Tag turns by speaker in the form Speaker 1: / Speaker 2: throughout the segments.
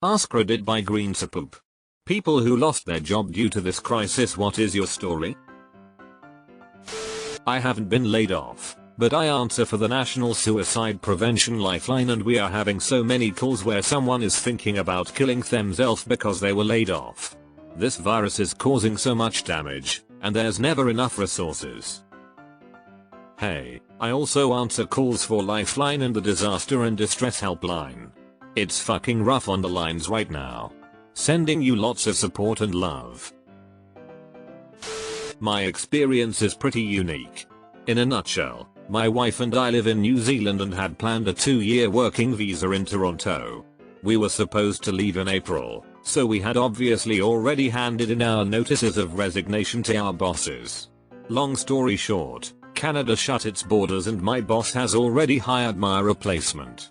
Speaker 1: AskReddit by Greensapoop. People who lost their job due to this crisis. What is your story? I haven't been laid off, but I answer for the National Suicide Prevention Lifeline, and we are having so many calls where someone is thinking about killing themselves because they were laid off. This virus is causing so much damage, and there's never enough resources. Hey, I also answer calls for Lifeline and the Disaster and Distress Helpline. It's fucking rough on the lines right now. Sending you lots of support and love. My experience is pretty unique. In a nutshell, my wife and I live in New Zealand and had planned a 2-year working visa in Toronto. We were supposed to leave in April, so we had obviously already handed in our notices of resignation to our bosses. Long story short, Canada shut its borders and my boss has already hired my replacement.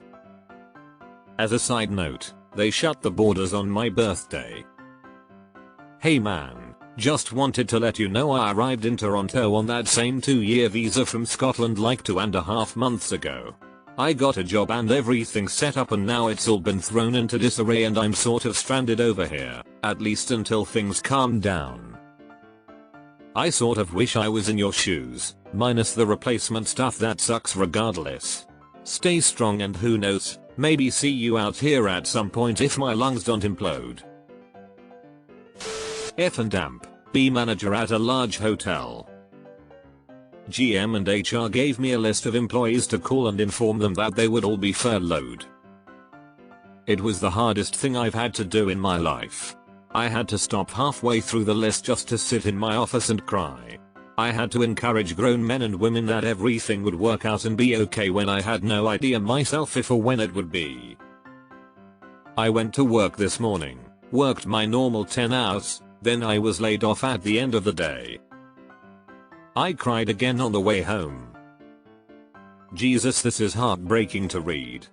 Speaker 1: As a side note, they shut the borders on my birthday. Hey man, just wanted to let you know I arrived in Toronto on that same 2-year visa from Scotland like 2.5 months ago. I got a job and everything set up, and now it's all been thrown into disarray and I'm sort of stranded over here, at least until things calm down. I sort of wish I was in your shoes, minus the replacement stuff that sucks regardless. Stay strong and who knows, maybe see you out here at some point if my lungs don't implode. F and Amp, B manager at a large hotel. GM and HR gave me a list of employees to call and inform them that they would all be furloughed. It was the hardest thing I've had to do in my life. I had to stop halfway through the list just to sit in my office and cry. I had to encourage grown men and women that everything would work out and be okay when I had no idea myself if or when it would be. I went to work this morning, worked my normal 10 hours, then I was laid off at the end of the day. I cried again on the way home. Jesus, this is heartbreaking to read.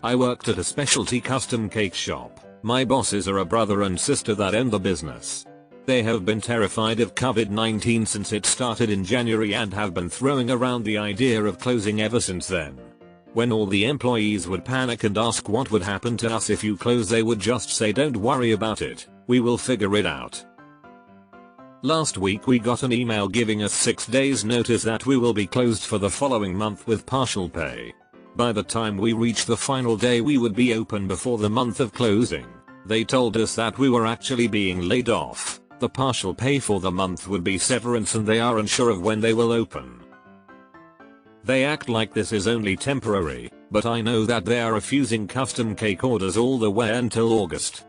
Speaker 1: I worked at a specialty custom cake shop. My bosses are a brother and sister that own the business. They have been terrified of COVID-19 since it started in January and have been throwing around the idea of closing ever since then. When all the employees would panic and ask what would happen to us if you close, they would just say, don't worry about it, we will figure it out. Last week we got an email giving us 6 days notice that we will be closed for the following month with partial pay. By the time we reached the final day we would be open before the month of closing. They told us that we were actually being laid off. The partial pay for the month would be severance and they are unsure of when they will open. They act like this is only temporary, but I know that they are refusing custom cake orders all the way until August.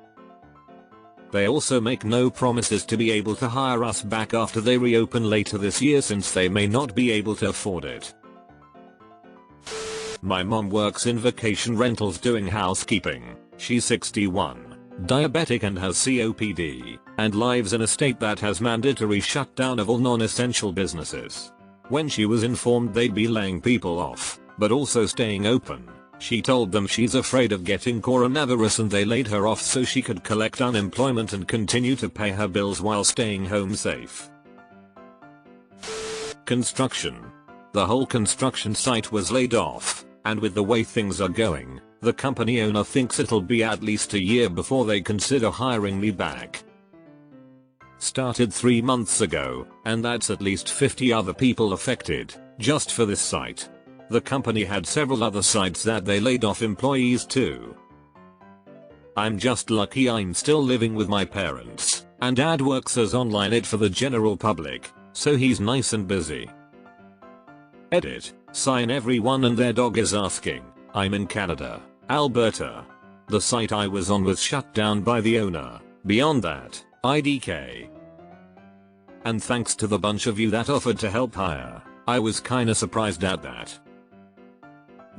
Speaker 1: They also make no promises to be able to hire us back after they reopen later this year since they may not be able to afford it. My mom works in vacation rentals doing housekeeping. She's 61, diabetic and has COPD, and lives in a state that has mandatory shutdown of all non-essential businesses. When she was informed they'd be laying people off, but also staying open, she told them she's afraid of getting coronavirus and they laid her off so she could collect unemployment and continue to pay her bills while staying home safe. Construction. The whole construction site was laid off, and with the way things are going, the company owner thinks it'll be at least a year before they consider hiring me back. Started 3 months ago, and that's at least 50 other people affected, just for this site. The company had several other sites that they laid off employees too. I'm just lucky I'm still living with my parents, and dad works as online ed for the general public, so he's nice and busy. Edit, sign everyone and their dog is asking. I'm in Canada, Alberta. The site I was on was shut down by the owner. Beyond that, IDK. And thanks to the bunch of you that offered to help hire, I was kinda surprised at that.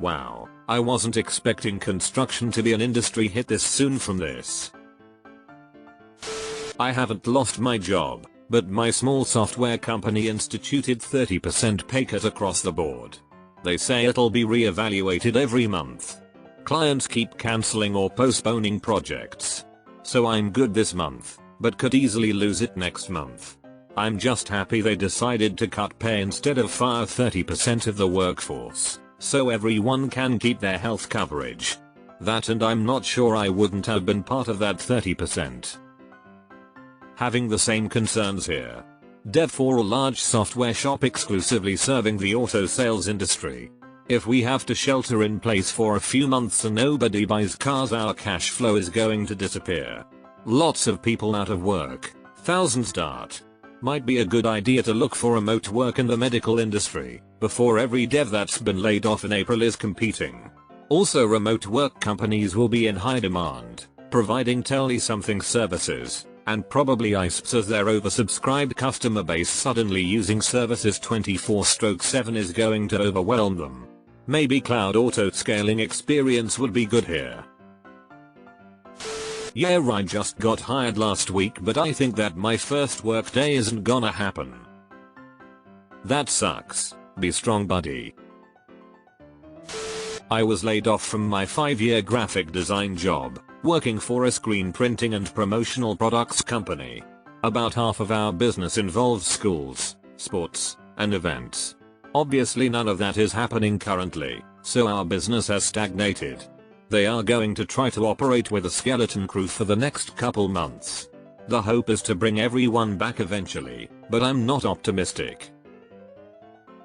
Speaker 1: Wow, I wasn't expecting construction to be an industry hit this soon from this. I haven't lost my job, but my small software company instituted 30% pay cut across the board. They say it'll be re-evaluated every month. Clients keep cancelling or postponing projects. So I'm good this month, but could easily lose it next month. I'm just happy they decided to cut pay instead of fire 30% of the workforce, so everyone can keep their health coverage. That, and I'm not sure I wouldn't have been part of that 30%. Having the same concerns here. Dev for a large software shop exclusively serving the auto sales industry. If we have to shelter in place for a few months and nobody buys cars, our cash flow is going to disappear. Lots of people out of work, thousands dart. Might be a good idea to look for remote work in the medical industry, before every dev that's been laid off in April is competing. Also, remote work companies will be in high demand, providing tele-something services, and probably ISPs as their oversubscribed customer base suddenly using services 24/7 is going to overwhelm them. Maybe cloud auto-scaling experience would be good here. Yeah, I just got hired last week, but I think that my first work day isn't gonna happen. That sucks. Be strong, buddy. I was laid off from my 5-year graphic design job, working for a screen printing and promotional products company. About half of our business involves schools, sports, and events. Obviously none of that is happening currently, so our business has stagnated. They are going to try to operate with a skeleton crew for the next couple months. The hope is to bring everyone back eventually, but I'm not optimistic.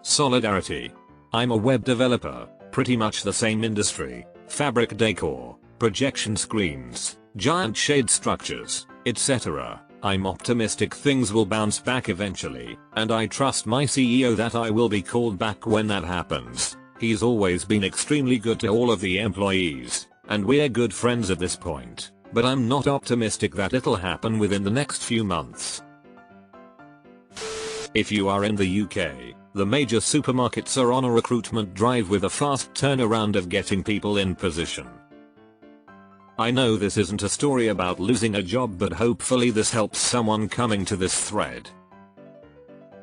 Speaker 1: Solidarity. I'm a web developer, pretty much the same industry, fabric decor, projection screens, giant shade structures, etc. I'm optimistic things will bounce back eventually, and I trust my CEO that I will be called back when that happens. He's always been extremely good to all of the employees, and we're good friends at this point, but I'm not optimistic that it'll happen within the next few months. If you are in the UK, the major supermarkets are on a recruitment drive with a fast turnaround of getting people in position. I know this isn't a story about losing a job, but hopefully this helps someone coming to this thread.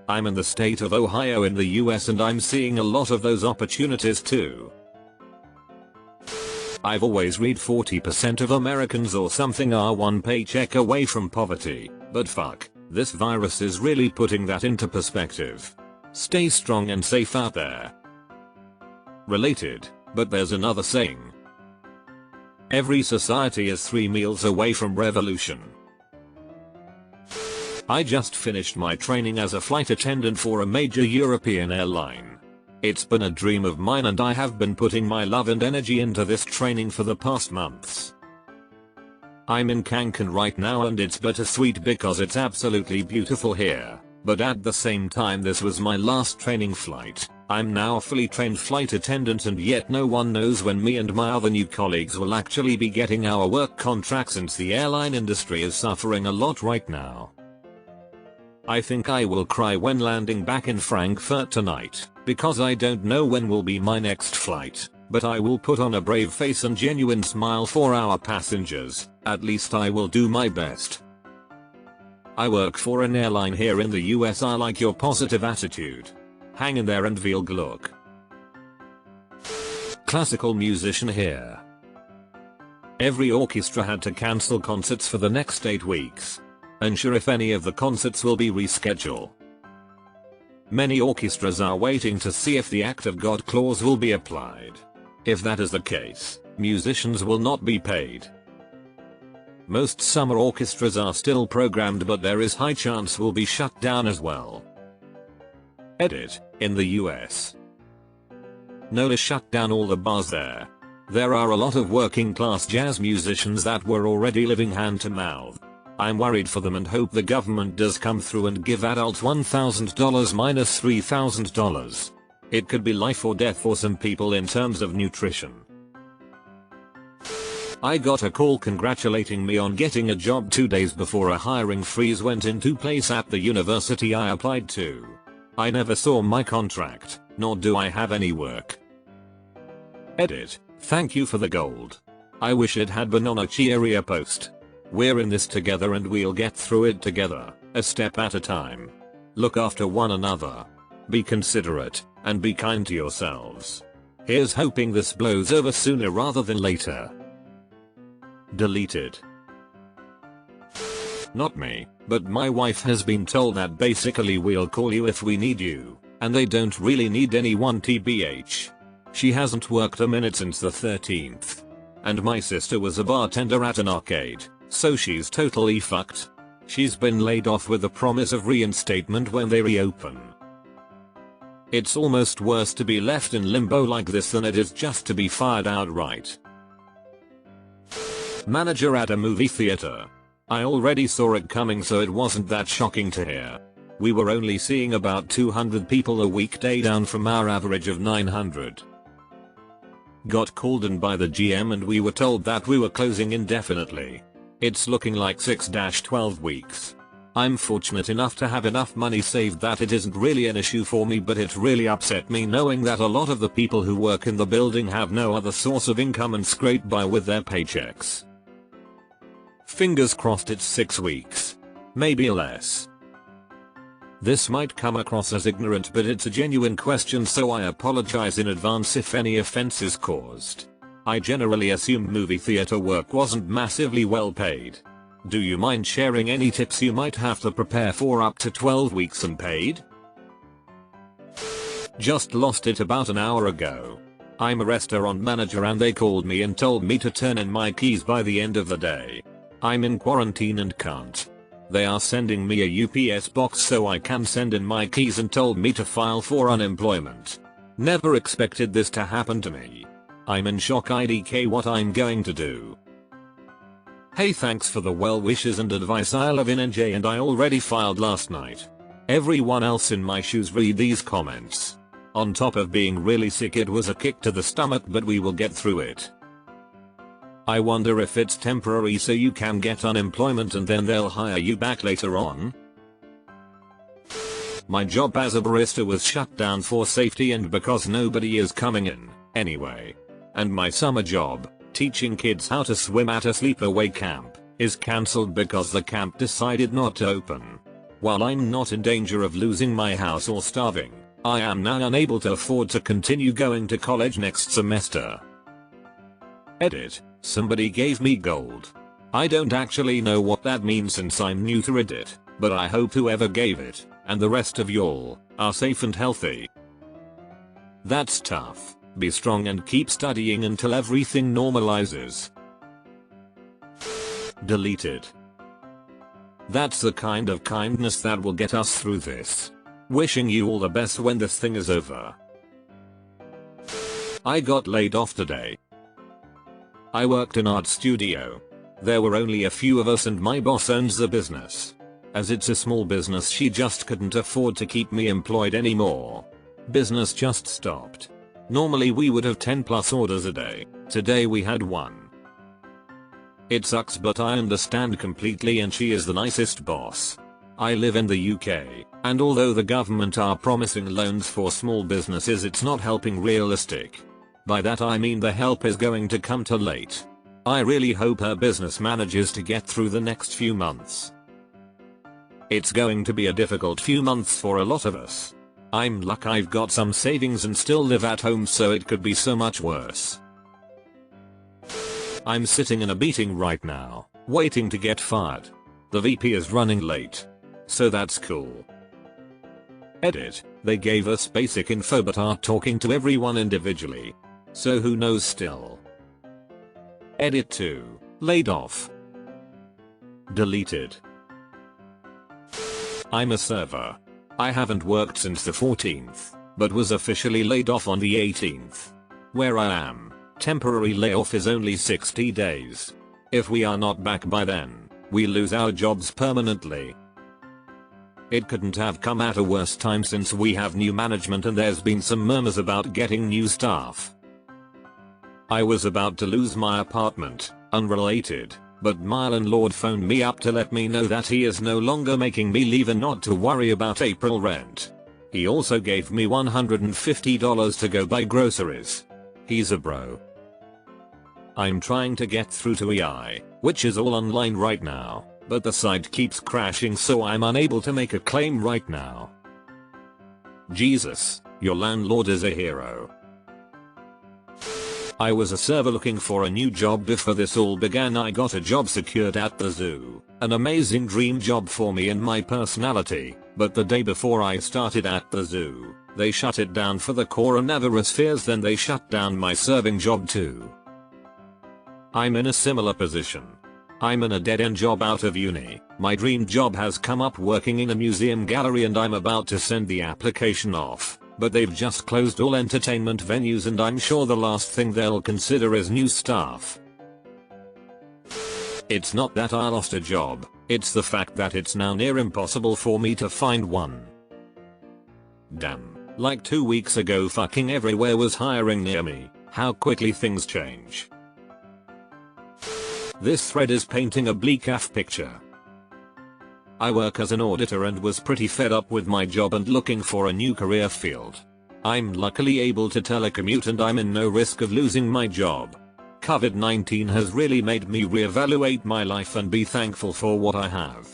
Speaker 1: I'm in the state of Ohio in the US and I'm seeing a lot of those opportunities too. I've always read 40% of Americans or something are one paycheck away from poverty, but fuck, this virus is really putting that into perspective. Stay strong and safe out there. Related, but there's another saying. Every society is 3 meals away from revolution. I just finished my training as a flight attendant for a major European airline. It's been a dream of mine and I have been putting my love and energy into this training for the past months. I'm in Cancun right now and it's bittersweet because it's absolutely beautiful here, but at the same time this was my last training flight. I'm now a fully trained flight attendant and yet no one knows when me and my other new colleagues will actually be getting our work contract since the airline industry is suffering a lot right now. I think I will cry when landing back in Frankfurt tonight, because I don't know when will be my next flight, but I will put on a brave face and genuine smile for our passengers. At least I will do my best. I work for an airline here in the US. I like your positive attitude. Hang in there and viel Glück. Classical musician here. Every orchestra had to cancel concerts for the next 8 weeks. Unsure if any of the concerts will be rescheduled. Many orchestras are waiting to see if the act of God clause will be applied. If that is the case, musicians will not be paid. Most summer orchestras are still programmed, but there is high chance will be shut down as well. Edit. In the US. NOLA shut down all the bars there. There are a lot of working class jazz musicians that were already living hand to mouth. I'm worried for them and hope the government does come through and give adults $1,000 minus $3,000. It could be life or death for some people in terms of nutrition. I got a call congratulating me on getting a job 2 days before a hiring freeze went into place at the university I applied to. I never saw my contract, nor do I have any work. Edit. Thank you for the gold. I wish it had been on a cheerier post. We're in this together and we'll get through it together, a step at a time. Look after one another. Be considerate, and be kind to yourselves. Here's hoping this blows over sooner rather than later. Deleted. Not me, but my wife has been told that basically we'll call you if we need you, and they don't really need anyone tbh. She hasn't worked a minute since the 13th. And my sister was a bartender at an arcade, so she's totally fucked. She's been laid off with the promise of reinstatement when they reopen. It's almost worse to be left in limbo like this than it is just to be fired outright. Manager at a movie theater. I already saw it coming, so it wasn't that shocking to hear. We were only seeing about 200 people a weekday, down from our average of 900. Got called in by the GM and we were told that we were closing indefinitely. It's looking like 6-12 weeks. I'm fortunate enough to have enough money saved that it isn't really an issue for me, but it really upset me knowing that a lot of the people who work in the building have no other source of income and scrape by with their paychecks. Fingers crossed it's 6 weeks. Maybe less. This might come across as ignorant, but it's a genuine question, so I apologize in advance if any offense is caused. I generally assumed movie theater work wasn't massively well paid. Do you mind sharing any tips you might have to prepare for up to 12 weeks unpaid? Just lost it about an hour ago. I'm a restaurant manager and they called me and told me to turn in my keys by the end of the day. I'm in quarantine and can't. They are sending me a UPS box so I can send in my keys and told me to file for unemployment. Never expected this to happen to me. I'm in shock. IDK what I'm going to do. Hey, thanks for the well wishes and advice. I live in NJ and I already filed last night. Everyone else in my shoes read these comments. On top of being really sick, it was a kick to the stomach, but we will get through it. I wonder if it's temporary so you can get unemployment and then they'll hire you back later on. My job as a barista was shut down for safety and because nobody is coming in anyway. And my summer job, teaching kids how to swim at a sleepaway camp, is cancelled because the camp decided not to open. While I'm not in danger of losing my house or starving, I am now unable to afford to continue going to college next semester. Edit. Somebody gave me gold. I don't actually know what that means since I'm new to Reddit, but I hope whoever gave it, and the rest of y'all, are safe and healthy. That's tough. Be strong and keep studying until everything normalizes. Deleted. That's the kind of kindness that will get us through this. Wishing you all the best when this thing is over. I got laid off today. I worked in art studio. There were only a few of us and my boss owns the business. As it's a small business, she just couldn't afford to keep me employed anymore. Business just stopped. Normally we would have 10+ orders a day. Today we had 1. It sucks, but I understand completely, and she is the nicest boss. I live in the UK, and although the government are promising loans for small businesses, it's not helping realistic. By that I mean the help is going to come too late. I really hope her business manages to get through the next few months. It's going to be a difficult few months for a lot of us. I'm lucky I've got some savings and still live at home, so it could be so much worse. I'm sitting in a meeting right now, waiting to get fired. The VP is running late. So that's cool. Edit. They gave us basic info but are talking to everyone individually. So who knows still. Edit 2. Laid off. Deleted. I'm a server. I haven't worked since the 14th, but was officially laid off on the 18th. Where I am, temporary layoff is only 60 days. If we are not back by then, we lose our jobs permanently. It couldn't have come at a worse time since we have new management and there's been some murmurs about getting new staff. I was about to lose my apartment, unrelated, but my landlord phoned me up to let me know that he is no longer making me leave and not to worry about April rent. He also gave me $150 to go buy groceries. He's a bro. I'm trying to get through to EI, which is all online right now, but the site keeps crashing so I'm unable to make a claim right now. Jesus, your landlord is a hero. I was a server looking for a new job before this all began. I got a job secured at the zoo, an amazing dream job for me and my personality, but the day before I started at the zoo, they shut it down for the coronavirus fears. Then they shut down my serving job too. I'm in a similar position. I'm in a dead-end job out of uni. My dream job has come up working in a museum gallery and I'm about to send the application off, but they've just closed all entertainment venues and I'm sure the last thing they'll consider is new staff. It's not that I lost a job, it's the fact that it's now near impossible for me to find one. Damn, like 2 weeks ago fucking everywhere was hiring near me. How quickly things change. This thread is painting a bleak AF picture. I work as an auditor and was pretty fed up with my job and looking for a new career field. I'm luckily able to telecommute and I'm in no risk of losing my job. COVID-19 has really made me reevaluate my life and be thankful for what I have.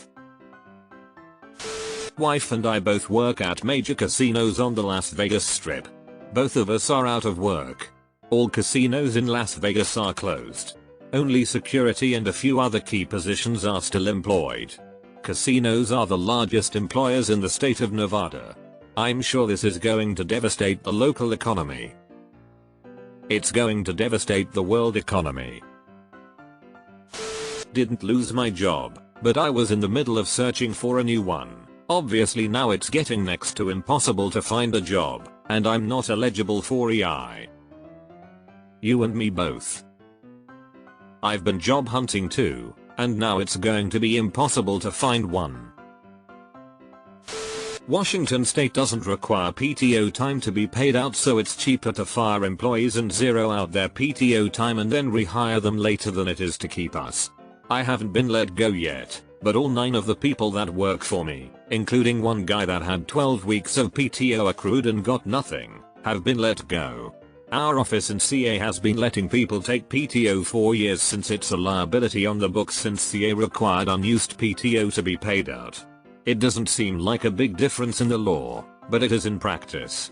Speaker 1: Wife and I both work at major casinos on the Las Vegas Strip. Both of us are out of work. All casinos in Las Vegas are closed. Only security and a few other key positions are still employed. Casinos are the largest employers in the state of Nevada. I'm sure this is going to devastate the local economy. It's going to devastate the world economy. Didn't lose my job, but I was in the middle of searching for a new one. Obviously now it's getting next to impossible to find a job, and I'm not eligible for EI. You and me both. I've been job hunting too, and now it's going to be impossible to find one. Washington state doesn't require PTO time to be paid out, so it's cheaper to fire employees and zero out their PTO time and then rehire them later than it is to keep us. I haven't been let go yet, but all 9 of the people that work for me, including one guy that had 12 weeks of PTO accrued and got nothing, have been let go. Our office in CA has been letting people take PTO for years since it's a liability on the books since CA required unused PTO to be paid out. It doesn't seem like a big difference in the law, but it is in practice.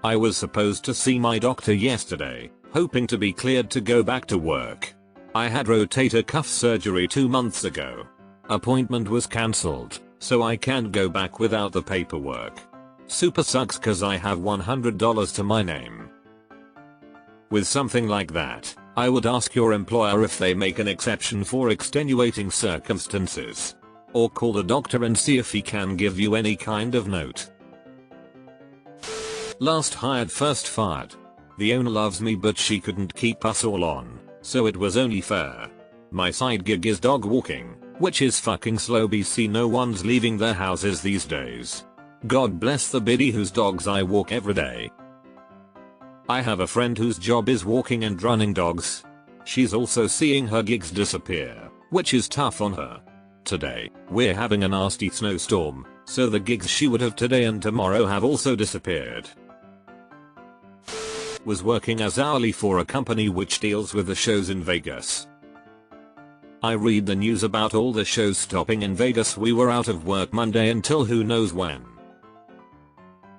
Speaker 1: I was supposed to see my doctor yesterday, hoping to be cleared to go back to work. I had rotator cuff surgery 2 months ago. Appointment was cancelled, so I can't go back without the paperwork. Super sucks cause I have $100 to my name. With something like that, I would ask your employer if they make an exception for extenuating circumstances. Or call the doctor and see if he can give you any kind of note. Last hired first fired. The owner loves me but she couldn't keep us all on, so it was only fair. My side gig is dog walking, which is fucking slow BC, no one's leaving their houses these days. God bless the biddy whose dogs I walk every day. I have a friend whose job is walking and running dogs. She's also seeing her gigs disappear, which is tough on her. Today, we're having a nasty snowstorm, so the gigs she would have today and tomorrow have also disappeared. Was working as hourly for a company which deals with the shows in Vegas. I read the news about all the shows stopping in Vegas. We were out of work Monday until who knows when.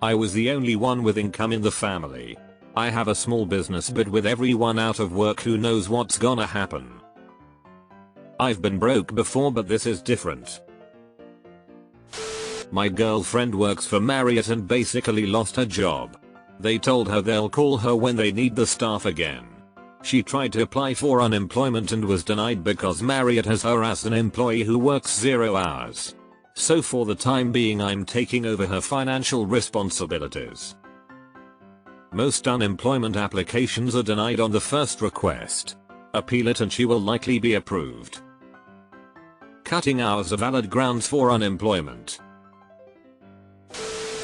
Speaker 1: I was the only one with income in the family. I have a small business, but with everyone out of work, who knows what's gonna happen. I've been broke before, but this is different. My girlfriend works for Marriott and basically lost her job. They told her they'll call her when they need the staff again. She tried to apply for unemployment and was denied because Marriott has her as an employee who works 0 hours. So for the time being I'm taking over her financial responsibilities. Most unemployment applications are denied on the first request. Appeal it and she will likely be approved. Cutting hours are valid grounds for unemployment.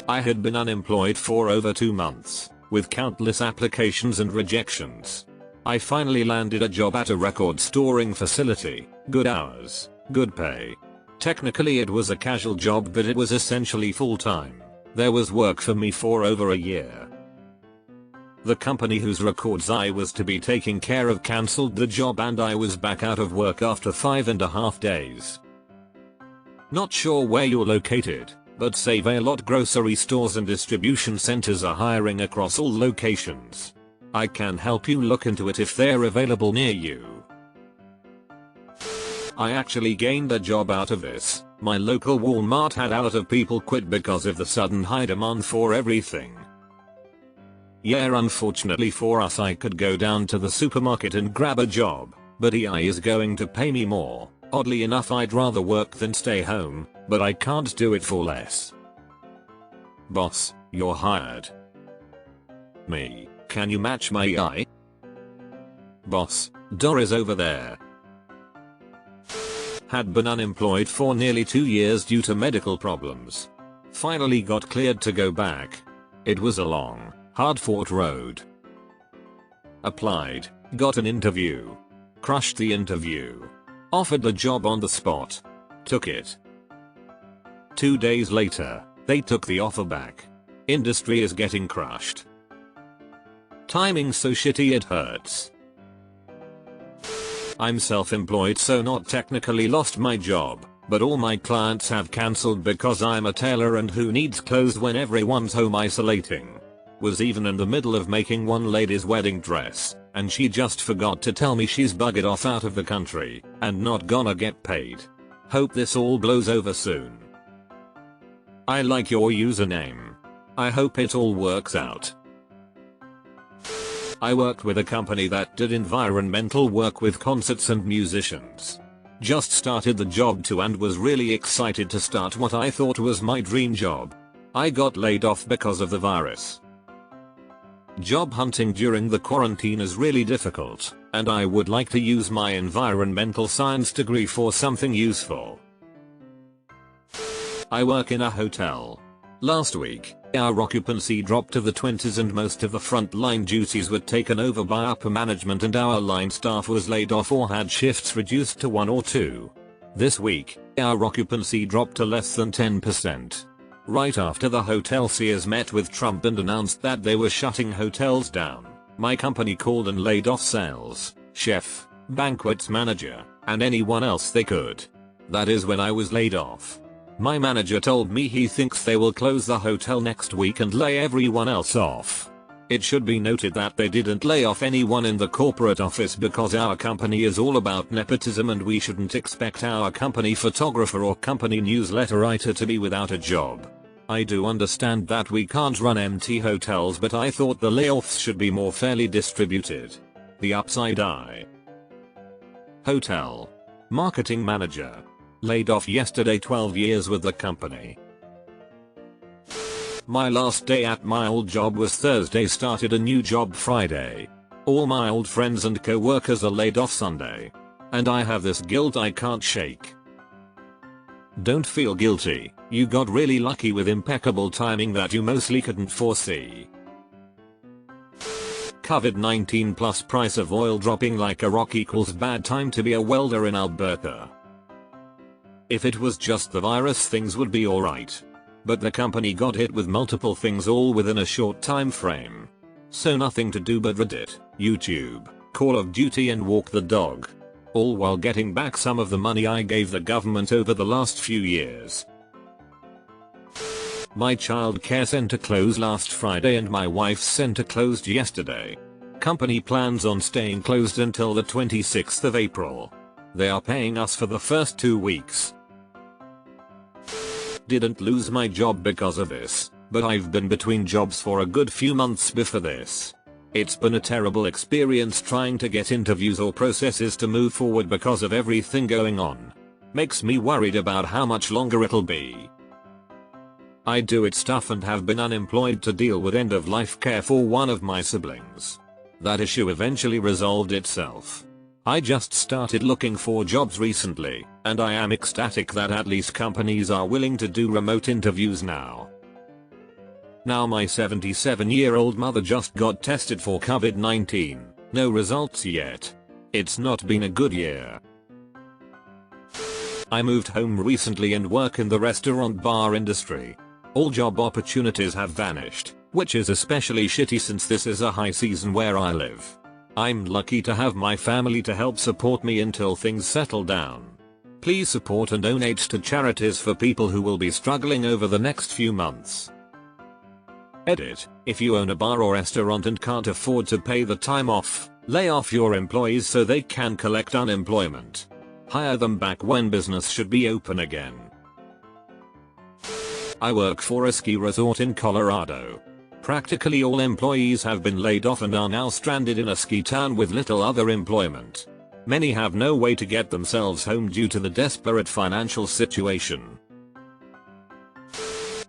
Speaker 1: I had been unemployed for over 2 months, with countless applications and rejections. I finally landed a job at a record storing facility, good hours, good pay. Technically it was a casual job, but it was essentially full-time. There was work for me for over a year. The company whose records I was to be taking care of cancelled the job and I was back out of work after 5.5 days. Not sure where you're located, but Save a Lot grocery stores and distribution centers are hiring across all locations. I can help you look into it if they're available near you. I actually gained a job out of this. My local Walmart had a lot of people quit because of the sudden high demand for everything. Yeah, unfortunately for us I could go down to the supermarket and grab a job, but EI is going to pay me more. Oddly enough I'd rather work than stay home, but I can't do it for less. Boss, you're hired. Me, can you match my EI? Boss, door is over there. Had been unemployed for nearly 2 years due to medical problems. Finally got cleared to go back. It was a long, hard-fought road. Applied, got an interview. Crushed the interview. Offered the job on the spot. Took it. 2 days later, they took the offer back. Industry is getting crushed. Timing so shitty it hurts. I'm self-employed so not technically lost my job, but all my clients have cancelled because I'm a tailor and who needs clothes when everyone's home isolating. Was even in the middle of making one lady's wedding dress, and she just forgot to tell me she's buggered off out of the country, and not gonna get paid. Hope this all blows over soon. I like your username. I hope it all works out. I worked with a company that did environmental work with concerts and musicians. Just started the job too and was really excited to start what I thought was my dream job. I got laid off because of the virus. Job hunting during the quarantine is really difficult, and I would like to use my environmental science degree for something useful. I work in a hotel. Last week, our occupancy dropped to the 20s and most of the frontline duties were taken over by upper management and our line staff was laid off or had shifts reduced to 1 or 2. This week, our occupancy dropped to less than 10%. Right after the hotel seers met with Trump and announced that they were shutting hotels down, my company called and laid off sales, chef, banquets manager, and anyone else they could. That is when I was laid off. My manager told me he thinks they will close the hotel next week and lay everyone else off. It should be noted that they didn't lay off anyone in the corporate office because our company is all about nepotism and we shouldn't expect our company photographer or company newsletter writer to be without a job. I do understand that we can't run empty hotels, but I thought the layoffs should be more fairly distributed. The upside eye. Hotel. Marketing manager. Laid off yesterday, 12 years with the company. My last day at my old job was Thursday, started a new job Friday. All my old friends and co-workers are laid off Sunday. And I have this guilt I can't shake. Don't feel guilty, you got really lucky with impeccable timing that you mostly couldn't foresee. COVID-19 plus price of oil dropping like a rock equals bad time to be a welder in Alberta. If it was just the virus things would be alright. But the company got hit with multiple things all within a short time frame. So nothing to do but Reddit, YouTube, Call of Duty and walk the dog. All while getting back some of the money I gave the government over the last few years. My childcare center closed last Friday and my wife's center closed yesterday. Company plans on staying closed until the 26th of April. They are paying us for the first 2 weeks. Didn't lose my job because of this, but I've been between jobs for a good few months before this. It's been a terrible experience trying to get interviews or processes to move forward because of everything going on. Makes me worried about how much longer it'll be. I do it stuff and have been unemployed to deal with end of life care for one of my siblings. That issue eventually resolved itself. I just started looking for jobs recently, and I am ecstatic that at least companies are willing to do remote interviews now. Now my 77-year-old mother just got tested for COVID-19, no results yet. It's not been a good year. I moved home recently and work in the restaurant bar industry. All job opportunities have vanished, which is especially shitty since this is a high season where I live. I'm lucky to have my family to help support me until things settle down. Please support and donate to charities for people who will be struggling over the next few months. Edit: if you own a bar or restaurant and can't afford to pay the time off, lay off your employees so they can collect unemployment. Hire them back when business should be open again. I work for a ski resort in Colorado. Practically all employees have been laid off and are now stranded in a ski town with little other employment. Many have no way to get themselves home due to the desperate financial situation.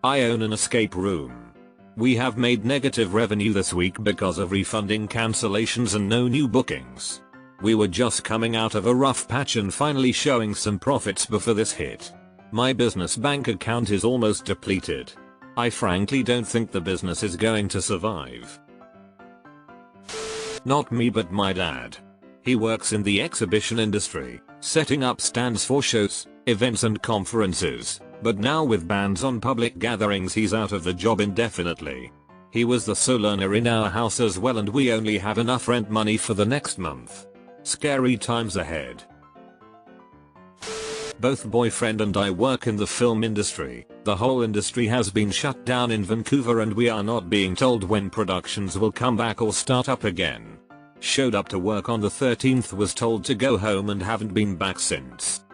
Speaker 1: I own an escape room. We have made negative revenue this week because of refunding cancellations and no new bookings. We were just coming out of a rough patch and finally showing some profits before this hit. My business bank account is almost depleted. I frankly don't think the business is going to survive. Not me, but my dad. He works in the exhibition industry, setting up stands for shows, events and conferences, but now with bans on public gatherings he's out of the job indefinitely. He was the sole earner in our house as well, and we only have enough rent money for the next month. Scary times ahead. Both boyfriend and I work in the film industry. The whole industry has been shut down in Vancouver and we are not being told when productions will come back or start up again. Showed up to work on the 13th, was told to go home and haven't been back since.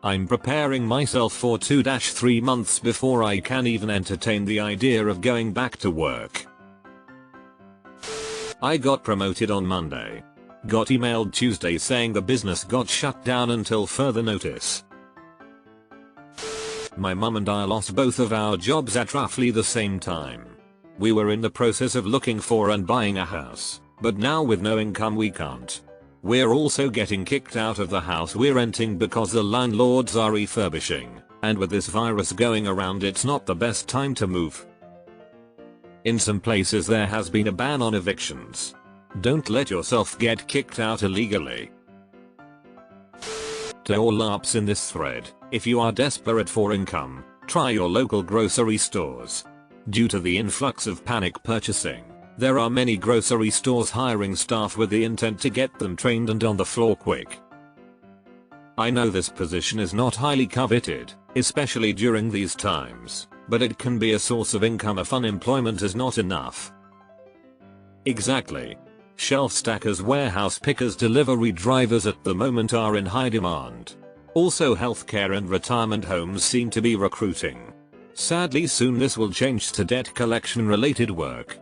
Speaker 1: I'm preparing myself for 2-3 months before I can even entertain the idea of going back to work. I got promoted on Monday. Got emailed Tuesday saying the business got shut down until further notice. My mum and I lost both of our jobs at roughly the same time. We were in the process of looking for and buying a house, but now with no income we can't. We're also getting kicked out of the house we're renting because the landlords are refurbishing, and with this virus going around it's not the best time to move. In some places there has been a ban on evictions. Don't let yourself get kicked out illegally. To all LARPs in this thread, if you are desperate for income, try your local grocery stores. Due to the influx of panic purchasing, there are many grocery stores hiring staff with the intent to get them trained and on the floor quick. I know this position is not highly coveted, especially during these times, but it can be a source of income if unemployment is not enough. Exactly. Shelf stackers, warehouse pickers, delivery drivers at the moment are in high demand. Also healthcare and retirement homes seem to be recruiting. Sadly soon this will change to debt collection related work.